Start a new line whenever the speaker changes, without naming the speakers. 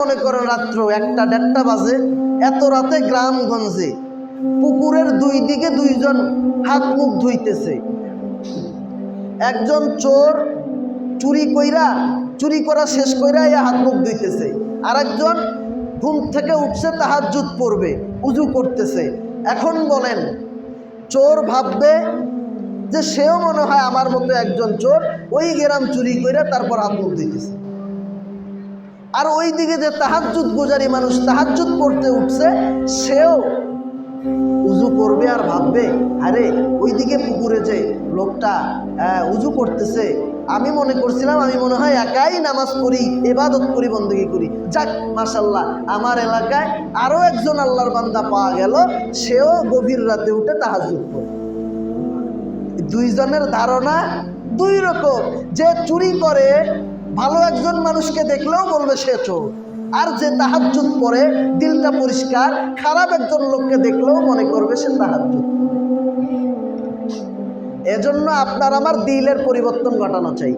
মনে করেন রাত্র 1টা-1:30 বাজে, এত রাতে গ্রামগঞ্জে পুকুরের দুই দিকে দুইজন হাত মুখ ধুইতেছে। একজন চোর চুরি করা শেষ কইরা হাত মুখ ধুইতেছে, আর একজন ঘুম থেকে উঠছে তাহাজ্জুদ পড়বে, উজু করতেছে। এখন বলেন, চোর ভাববে যে সেও মনে হয় আমার মতো একজন চোর, ওই গ্রাম চুরি কইরা তারপর হাত মুখ ধুইতেছে। আর ওই দিকে যে তাহাজ্জুদ গুজারি মানুষ তাহাজ্জুদ পড়তে উঠছে, সেও উজু করবে আর ভাববে, আরে ওইদিকে পুকুরে যে লোকটা উজু করতেছে, আমি মনে করছিলাম আমি মনে হয় একাই নামাজ পড়ি, ইবাদত করি, বন্দেগী করি। যাক মাশাআল্লাহ, আমার এলাকায় আরো একজন আল্লাহর বান্দা পাওয়া গেল, সেও গভীর রাতে উঠে তাহাজ্জুদ পড়ে। দুইজনের ধারণা দুই রকম। যে চুরি করে ভালো একজন মানুষকে দেখলেও বলবে সে চোর, আর যে তাহাজ্জুদ পড়ে দিলটা পরিষ্কার, খারাপ একজন লোককে দেখলেও মনে করবে সে তাহাজ্জুদ। এজন্য আপনার আমার দিলের পরিবর্তন ঘটানো চাই।